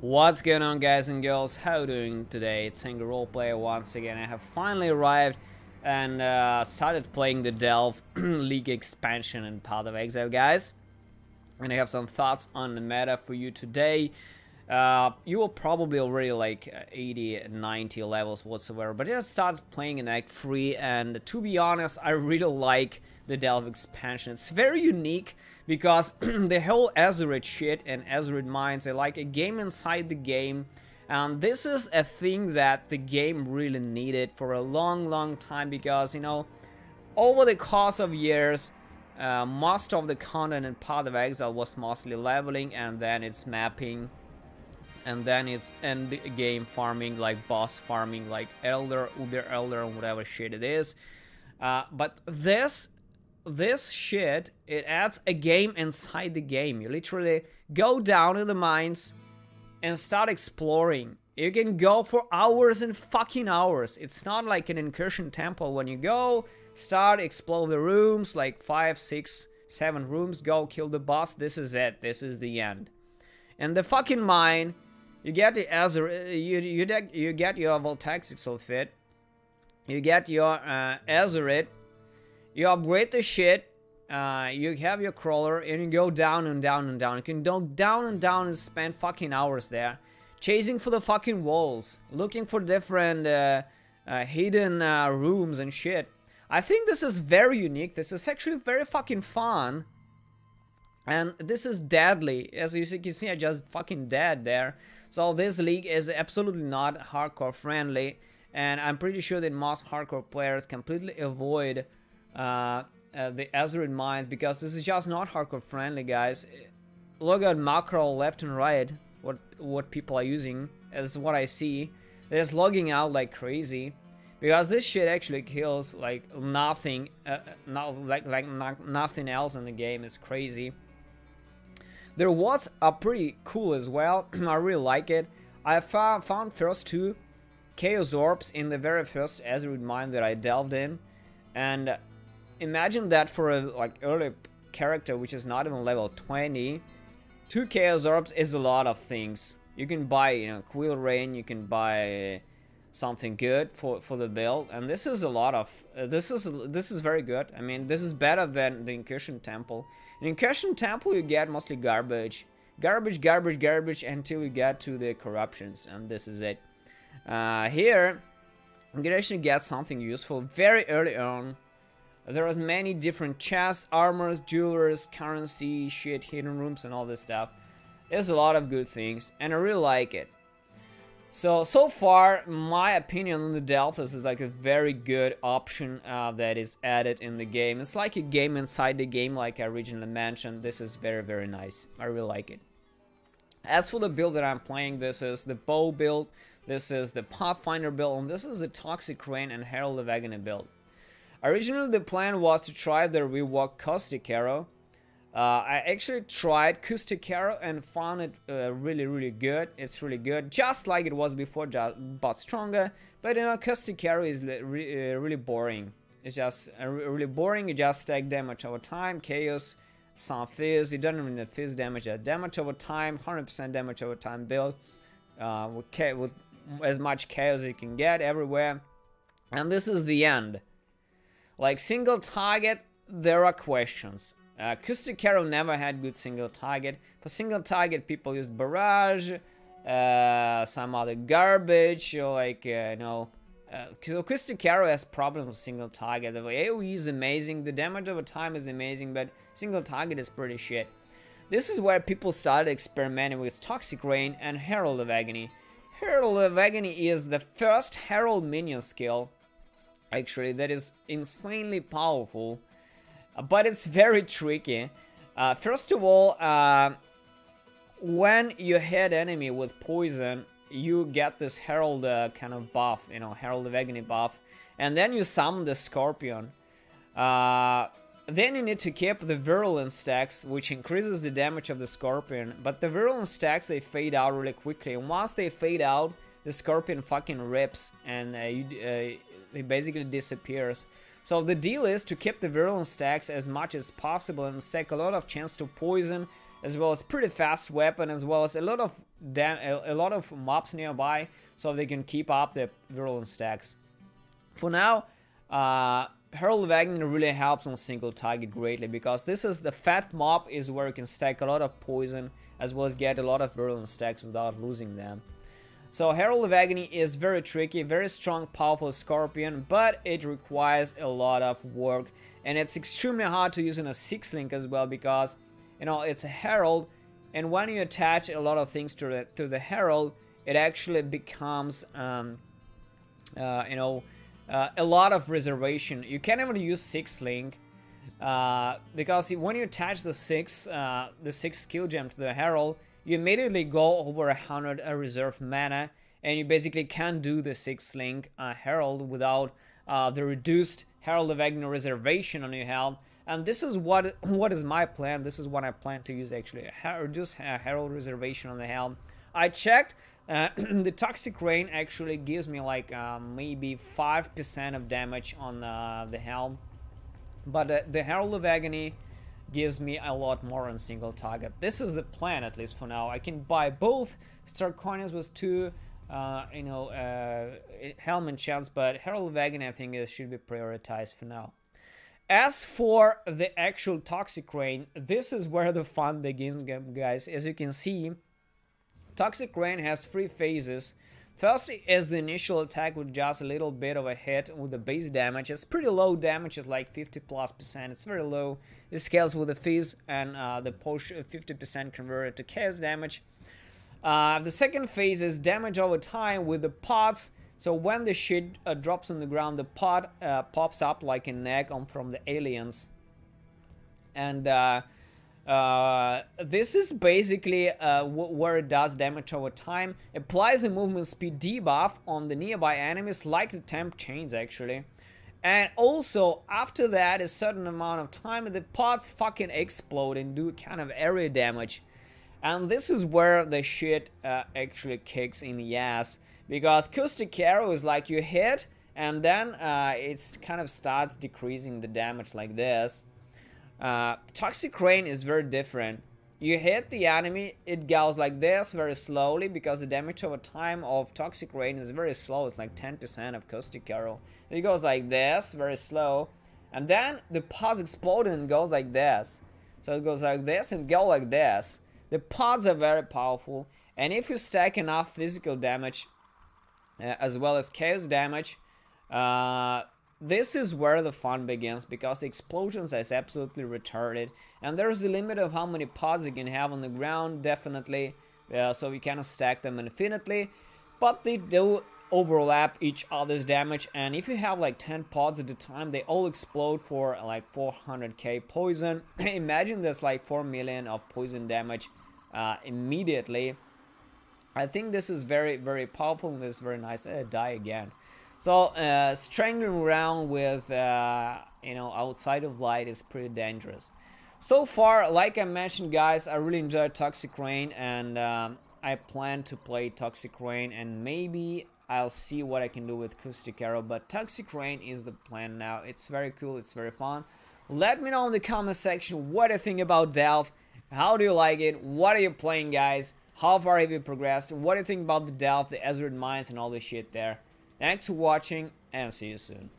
What's going on, guys and girls? How you doing today? It's Single Roleplayer once again. I have finally arrived and started playing the Delve League expansion in Path of Exile, guys. And I have some thoughts on the meta for you today. You will probably already like 80, 90 levels whatsoever, but I just started playing in Act 3, and to be honest, I really like the Delve expansion. It's very unique because the whole Azeroth shit and Azeroth mines are like a game inside the game, and this is a thing that the game really needed for a long time because, you know, over the course of years, most of the content in Path of Exile was mostly leveling, and then it's mapping, and then it's end game farming, like boss farming, like Elder, Uber Elder, or whatever shit it is. But this shit, it adds a game inside the game. You literally go down in the mines and start exploring. You can go for hours and fucking hours. It's not like an incursion temple. When you go, start, explore the rooms, like 5, 6, 7 rooms, go kill the boss. This is it. This is the end. And the fucking mine, you get the Azeroth, you get your Voltaxic Sulfate, you get your Azeroth, you upgrade the shit, you have your crawler, and you go down and down and down. You can go down and down and spend fucking hours there, chasing for the fucking walls, looking for different hidden rooms and shit. I think this is very unique. This is actually very fucking fun. And this is deadly. As you can see, I just fucking dead there. So this league is absolutely not hardcore friendly, and I'm pretty sure that most hardcore players completely avoid the Azeroth mines because this is just not hardcore friendly, guys. Look at macro left and right. What people are using is what I see. They're just logging out like crazy because this shit actually kills like nothing, nothing else in the game. Is crazy. The rewards are pretty cool as well. I really like it. I found first 2 Chaos Orbs in the very first Azeroth mine that I delved in, and imagine that for a like early character which is not even level 20, 2 Chaos Orbs is a lot of things. You can buy, you know, Quill Rain, you can buy something good for the build, and this is a lot of this is very good. I mean, this is better than the Incursion Temple. In Incursion Temple you get mostly garbage until you get to the corruptions, and this is it. Here you can actually get something useful very early on. There was many different chests, armors, jewelers, currency, shit, hidden rooms, and all this stuff. There's a lot of good things, and I really like it. So far, my opinion on the Delve is like a very good option that is added in the game. It's like a game inside the game, like I originally mentioned. This is very nice. I really like it. As for the build that I'm playing, this is the bow build, this is the Pathfinder build, and this is the Toxic Rain and Herald of Agony build. Originally, the plan was to try the reworked Caustic Arrow. I actually tried Caustic Arrow and found it really good. It's really good, just like it was before, but stronger. But you know, Caustic Arrow is really boring. It's just really boring. You just stack damage over time, chaos, some fizz. You don't even need fizz damage. Damage over time, 100% damage over time build with as much chaos as you can get everywhere. And this is the end. Like single target, there are questions. Caustic Arrow never had good single target. For single target, people used Barrage, some other garbage, or like, you know, Caustic Arrow has problems with single target. The AoE is amazing, the damage over time is amazing, but single target is pretty shit. This is where people started experimenting with Toxic Rain and Herald of Agony. Herald of Agony is the first Herald minion skill, actually, that is insanely powerful. But it's very tricky. First of all, when you hit enemy with poison, you get this Herald kind of buff, you know, Herald of Agony buff, and then you summon the Scorpion. Then you need to keep the Virulence stacks, which increases the damage of the Scorpion, but the Virulence stacks, they fade out really quickly, and once they fade out, the Scorpion fucking rips, and it basically disappears. So the deal is to keep the Virulence stacks as much as possible and stack a lot of chance to poison as well as pretty fast weapon, as well as a lot of mobs nearby, so they can keep up their virulent stacks. For now, Herald Wagner really helps on single target greatly, because this is the fat mob is where you can stack a lot of poison as well as get a lot of virulent stacks without losing them. So Herald of Agony is very tricky, very strong, powerful Scorpion, but it requires a lot of work, and it's extremely hard to use in a 6-link as well, because you know it's a Herald, and when you attach a lot of things to the Herald, it actually becomes a lot of reservation. You can't even use 6-link because when you attach the 6 skill gem to the Herald, you immediately go over 100 reserve mana, and you basically can't do the 6-link Herald without the reduced Herald of Agony reservation on your helm. And this is what is my plan. This is what I plan to use actually. Reduce Herald reservation on the helm. I checked. The Toxic Rain actually gives me like maybe 5% of damage on the helm, but the Herald of Agony gives me a lot more on single target. This is the plan, at least for now. I can buy both, start coins with 2 helm enchants, but Herald of Agony I think should be prioritized for now. As for the actual Toxic Rain, this is where the fun begins, guys. As you can see, Toxic Rain has 3 phases. First is the initial attack with just a little bit of a hit with the base damage. It's pretty low damage, it's like 50+%. It's very low. It scales with the fizz, and the push 50% converted to chaos damage. The second phase is damage over time with the pods. So when the shit drops on the ground, the pod pops up like an egg from the aliens. And this is basically where it does damage over time. Applies a movement speed debuff on the nearby enemies, like the temp chains actually. And also after that, a certain amount of time, the pods fucking explode and do kind of area damage. And this is where the shit actually kicks in the ass, because Caustic Arrow is like you hit and then it kind of starts decreasing the damage like this. Toxic Rain is very different. You hit the enemy, it goes like this very slowly, because the damage over time of Toxic Rain is very slow. It's like 10% of Caustic Arrow. It goes like this, very slow, and then the pods explode and goes like this. So it goes like this and go like this. The pods are very powerful, and if you stack enough physical damage as well as chaos damage, this is where the fun begins, because the explosions is absolutely retarded, and there's a limit of how many pods you can have on the ground, definitely, so you cannot stack them infinitely, but they do overlap each other's damage, and if you have like 10 pods at a time, they all explode for like 400k poison. Imagine there's like 4 million of poison damage immediately. I think this is very, very powerful, and this is very nice. Die again. So strangling around with outside of light is pretty dangerous. So far, like I mentioned, guys, I really enjoyed Toxic Rain, and I plan to play Toxic Rain, and maybe I'll see what I can do with Caustic Arrow, but Toxic Rain is the plan now. It's very cool, it's very fun. Let me know in the comment section what you think about Delve. How do you like it? What are you playing, guys? How far have you progressed? What do you think about the Delve, the Azure Mines, and all this shit there? Thanks for watching, and see you soon.